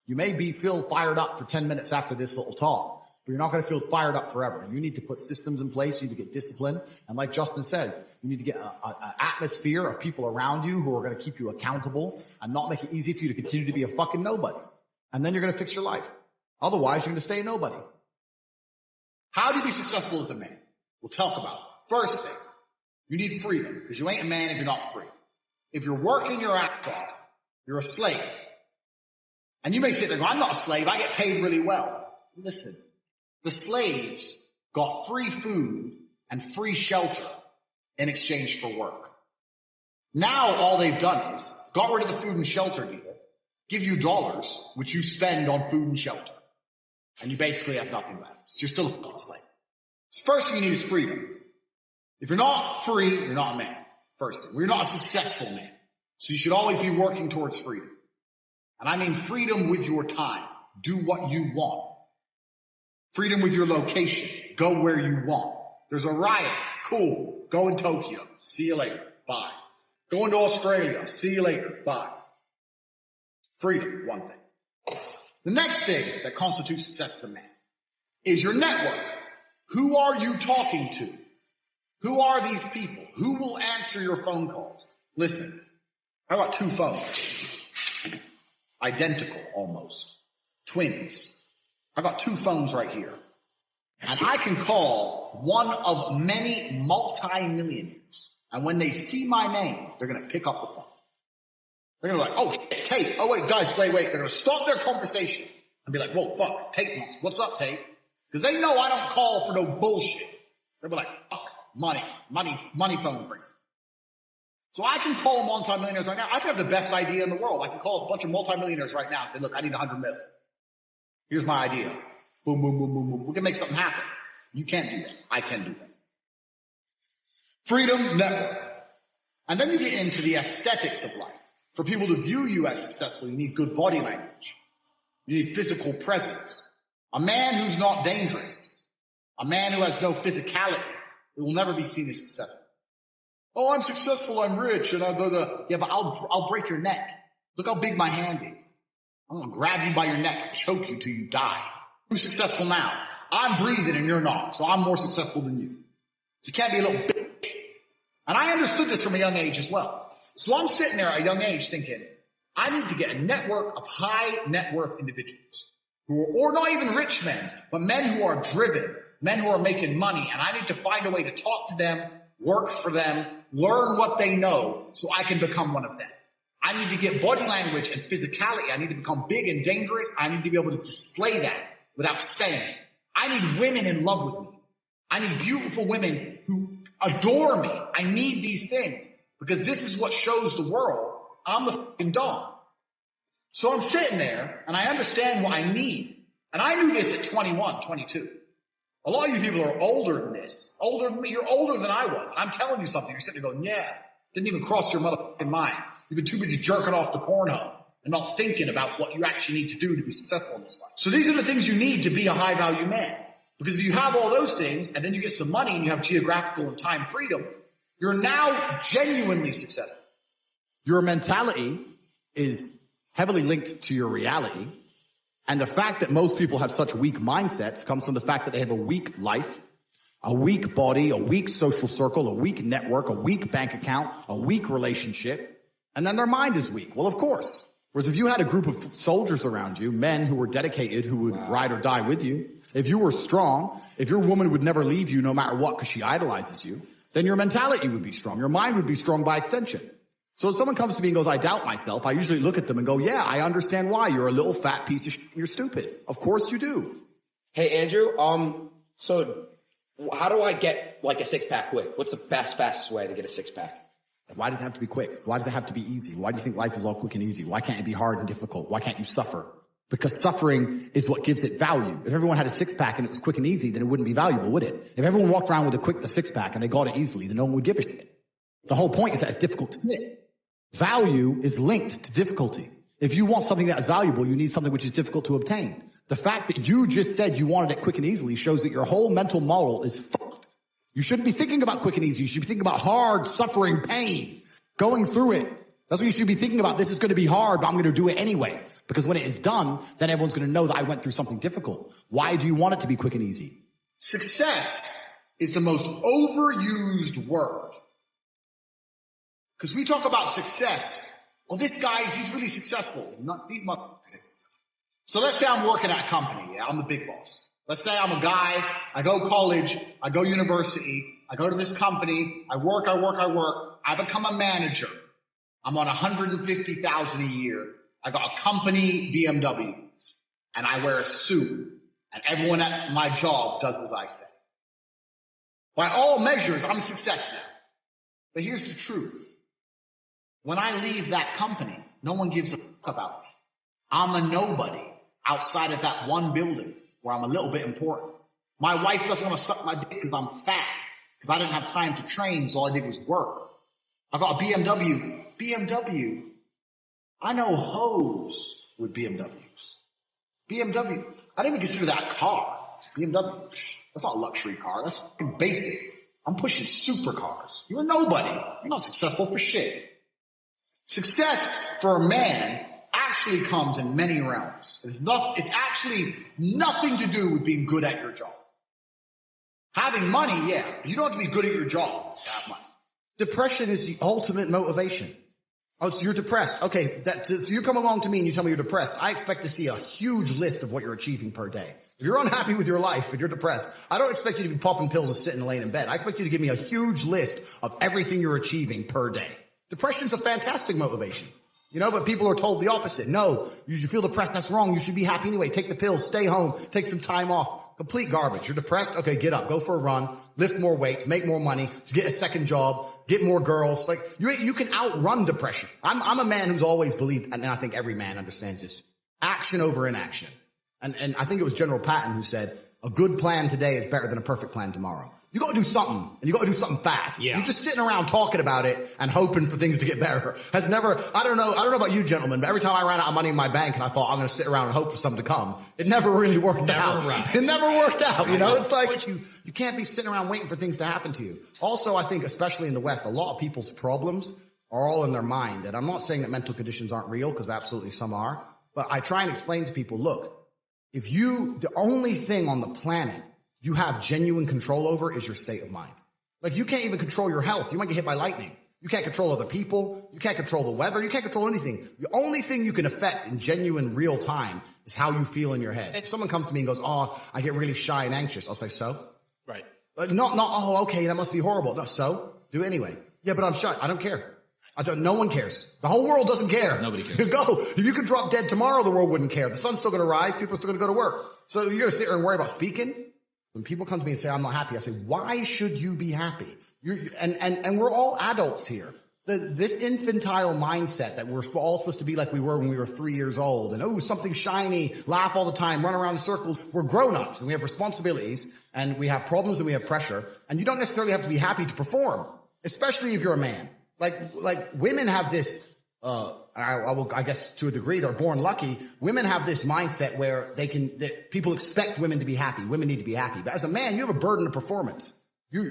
You may feel fired up for 10 minutes after this little talk, but you're not going to feel fired up forever. You need to put systems in place. You need to get discipline. And like Justin says, you need to get an atmosphere of people around you who are going to keep you accountable and not make it easy for you to continue to be a fucking nobody. And then you're going to fix your life. Otherwise, you're going to stay a nobody. How do you be successful as a man? We'll talk about it. First thing, you need freedom, because you ain't a man if you're not free. If you're working your ass off, you're a slave. And you may sit there and go, I'm not a slave, I get paid really well. Listen, the slaves got free food and free shelter in exchange for work. Now all they've done is got rid of the food and shelter deal, give you dollars, which you spend on food and shelter. And you basically have nothing left. So you're still a slave. So first thing you need is freedom. If you're not free, you're not a man. First thing. You're not a successful man. So you should always be working towards freedom. And I mean freedom with your time. Do what you want. Freedom with your location. Go where you want. There's a riot. Cool. Go in Tokyo. See you later. Bye. Going to Australia. See you later. Bye. Freedom, one thing. The next thing that constitutes success as a man is your network. Who are you talking to? Who are these people? Who will answer your phone calls? Listen, I got 2 phones. Identical, almost. Twins. I got 2 phones right here. And I can call one of many multi-millionaires. And when they see my name, they're going to pick up the phone. They're going to be like, oh, shit, Tate. Oh, wait, guys, wait. They're going to stop their conversation and be like, whoa, fuck, Tate wants. What's up, Tate? Because they know I don't call for no bullshit. They'll be like, fuck, money phones ringing. So I can call multi-millionaires right now. I can have the best idea in the world. I can call a bunch of multi-millionaires right now and say, look, I need 100 million. Here's my idea. Boom, boom, boom, boom, boom. We can make something happen. You can't do that. I can do that. Freedom, network. And then you get into the aesthetics of life. For people to view you as successful, you need good body language. You need physical presence. A man who's not dangerous, a man who has no physicality, will never be seen as successful. Oh, I'm successful, I'm rich, and yeah, but I'll break your neck. Look how big my hand is. I'm gonna grab you by your neck and choke you till you die. Who's successful now? I'm breathing and you're not, so I'm more successful than you. So you can't be a little bitch. And I understood this from a young age as well. So I'm sitting there at a young age thinking, I need to get a network of high net worth individuals who are, or not even rich men, but men who are driven, men who are making money. And I need to find a way to talk to them, work for them, learn what they know so I can become one of them. I need to get body language and physicality. I need to become big and dangerous. I need to be able to display that without saying it. I need women in love with me. I need beautiful women who adore me. I need these things. Because this is what shows the world I'm the fucking Don. So I'm sitting there and I understand what I need. And I knew this at 21, 22. A lot of you people are older than this. Older than me. You're older than I was. I'm telling you something. You're sitting there going, yeah. Didn't even cross your motherfucking mind. You've been too busy jerking off the Pornhub and not thinking about what you actually need to do to be successful in this life. So these are the things you need to be a high value man. Because if you have all those things and then you get some money and you have geographical and time freedom, you're now genuinely successful. Your mentality is heavily linked to your reality. And the fact that most people have such weak mindsets comes from the fact that they have a weak life, a weak body, a weak social circle, a weak network, a weak bank account, a weak relationship, and then their mind is weak. Well, of course. Whereas if you had a group of soldiers around you, men who were dedicated, who would ride or die with you, if you were strong, if your woman would never leave you no matter what because she idolizes you, then your mentality would be strong. Your mind would be strong by extension. So if someone comes to me and goes, I doubt myself, I usually look at them and go, yeah, I understand why. You're a little fat piece of shit. You're stupid. Of course you do. Hey, Andrew, so how do I get like a 6-pack quick? What's the fastest way to get a 6-pack? Why does it have to be quick? Why does it have to be easy? Why do you think life is all quick and easy? Why can't it be hard and difficult? Why can't you suffer? Because suffering is what gives it value. If everyone had a 6-pack and it was quick and easy, then it wouldn't be valuable, would it? If everyone walked around with a 6-pack and they got it easily, then no one would give a shit. The whole point is that it's difficult to get. Value is linked to difficulty. If you want something that is valuable, you need something which is difficult to obtain. The fact that you just said you wanted it quick and easily shows that your whole mental model is fucked. You shouldn't be thinking about quick and easy. You should be thinking about hard, suffering, pain, going through it. That's what you should be thinking about. This is going to be hard, but I'm going to do it anyway. Because when it is done, then everyone's going to know that I went through something difficult. Why do you want it to be quick and easy? Success is the most overused word. Because we talk about success. Well, this guy, he's really successful. Not these motherfuckers. So let's say I'm working at a company. Yeah, I'm the big boss. Let's say I'm a guy. I go college. I go university. I go to this company. I work. I become a manager. I'm on $150,000 a year. I got a company BMW, and I wear a suit, and everyone at my job does as I say. By all measures, I'm a success now. But here's the truth. When I leave that company, no one gives a fuck about me. I'm a nobody outside of that one building where I'm a little bit important. My wife doesn't want to suck my dick because I'm fat, because I didn't have time to train, so all I did was work. I got a BMW. BMW. I know hoes with BMWs. BMW. I didn't even consider that a car. BMW. That's not a luxury car. That's fucking basic. I'm pushing supercars. You're a nobody. You're not successful for shit. Success for a man actually comes in many realms. It's actually nothing to do with being good at your job. Having money, yeah. But you don't have to be good at your job to have money. Depression is the ultimate motivation. Oh, so you're depressed. Okay, you come along to me and you tell me you're depressed. I expect to see a huge list of what you're achieving per day. If you're unhappy with your life and you're depressed, I don't expect you to be popping pills and sitting laying in bed. I expect you to give me a huge list of everything you're achieving per day. Depression's a fantastic motivation. You know, but people are told the opposite. No, you feel depressed, that's wrong. You should be happy anyway. Take the pills, stay home, take some time off. Complete garbage. You're depressed? Okay, get up, go for a run, lift more weights, make more money, get a second job, get more girls. Like, you can outrun depression. I'm a man who's always believed, and I think every man understands this, action over inaction. And I think it was General Patton who said, a good plan today is better than a perfect plan tomorrow. You gotta do something, and you gotta do something fast. Yeah. You're just sitting around talking about it and hoping for things to get better. I don't know about you gentlemen, but every time I ran out of money in my bank and I thought I'm gonna sit around and hope for something to come, it never really worked out. Right. It never worked out, you know? It's like you can't be sitting around waiting for things to happen to you. Also, I think, especially in the West, a lot of people's problems are all in their mind. And I'm not saying that mental conditions aren't real, because absolutely some are, but I try and explain to people, look, the only thing on the planet you have genuine control over is your state of mind. Like, you can't even control your health. You might get hit by lightning. You can't control other people. You can't control the weather. You can't control anything. The only thing you can affect in genuine real time is how you feel in your head. If someone comes to me and goes, oh, I get really shy and anxious, I'll say, so? Right. Not, oh, okay, that must be horrible. No, so? Do it anyway. Yeah, but I'm shy. I don't care. No one cares. The whole world doesn't care. Nobody cares. Go. If you could drop dead tomorrow, the world wouldn't care. The sun's still going to rise. People are still going to go to work. So you're going to sit there and worry about speaking? When people come to me and say, I'm not happy, I say, why should you be happy? And we're all adults here. This infantile mindset that we're all supposed to be like we were when we were 3 years old, and oh, something shiny, laugh all the time, run around in circles. We're grown-ups and we have responsibilities and we have problems and we have pressure, and you don't necessarily have to be happy to perform, especially if you're a man. Like women have this, I guess to a degree, they're born lucky. Women have this mindset where people expect women to be happy. Women need to be happy. But as a man, you have a burden of performance.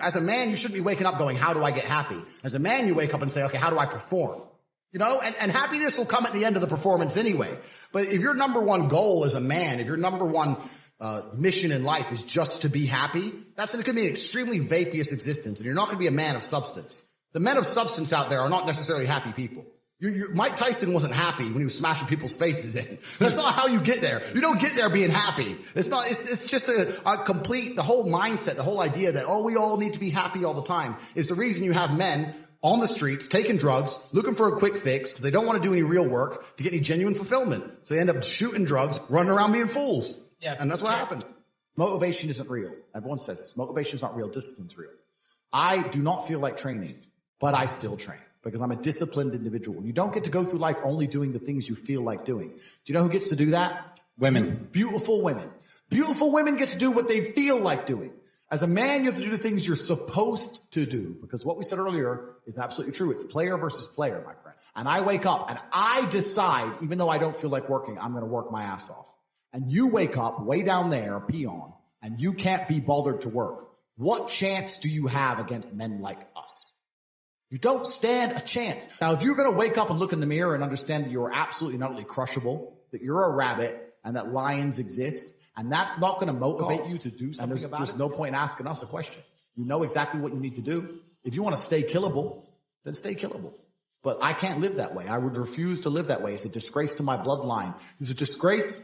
As a man, you shouldn't be waking up going, how do I get happy? As a man, you wake up and say, okay, how do I perform? You know, and happiness will come at the end of the performance anyway. But if your number one goal as a man, if your number one mission in life is just to be happy, that's going to be an extremely vaporous existence, and you're not going to be a man of substance. The men of substance out there are not necessarily happy people. Mike Tyson wasn't happy when he was smashing people's faces in. That's not how you get there. You don't get there being happy. It's just the whole mindset, the whole idea that, oh, we all need to be happy all the time is the reason you have men on the streets taking drugs, looking for a quick fix because they don't want to do any real work to get any genuine fulfillment. So they end up shooting drugs, running around being fools. Yeah. And that's what happens. Motivation isn't real. Everyone says this. Motivation is not real. Discipline's real. I do not feel like training, but I still train because I'm a disciplined individual. You don't get to go through life only doing the things you feel like doing. Do you know who gets to do that? Women. Beautiful women. Beautiful women get to do what they feel like doing. As a man, you have to do the things you're supposed to do because what we said earlier is absolutely true. It's player versus player, my friend. And I wake up and I decide, even though I don't feel like working, I'm going to work my ass off. And you wake up way down there, a peon, and you can't be bothered to work. What chance do you have against men like us? You don't stand a chance. Now, if you're going to wake up and look in the mirror and understand that you are absolutely and utterly crushable, that you're a rabbit and that lions exist, and that's not going to motivate you to do something about it, there's no point in asking us a question. You know exactly what you need to do. If you want to stay killable, then stay killable. But I can't live that way. I would refuse to live that way. It's a disgrace to my bloodline. It's a disgrace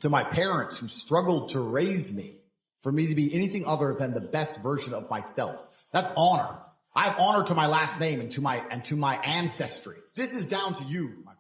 to my parents who struggled to raise me for me to be anything other than the best version of myself. That's honor. I have honor to my last name and to my ancestry. This is down to you, my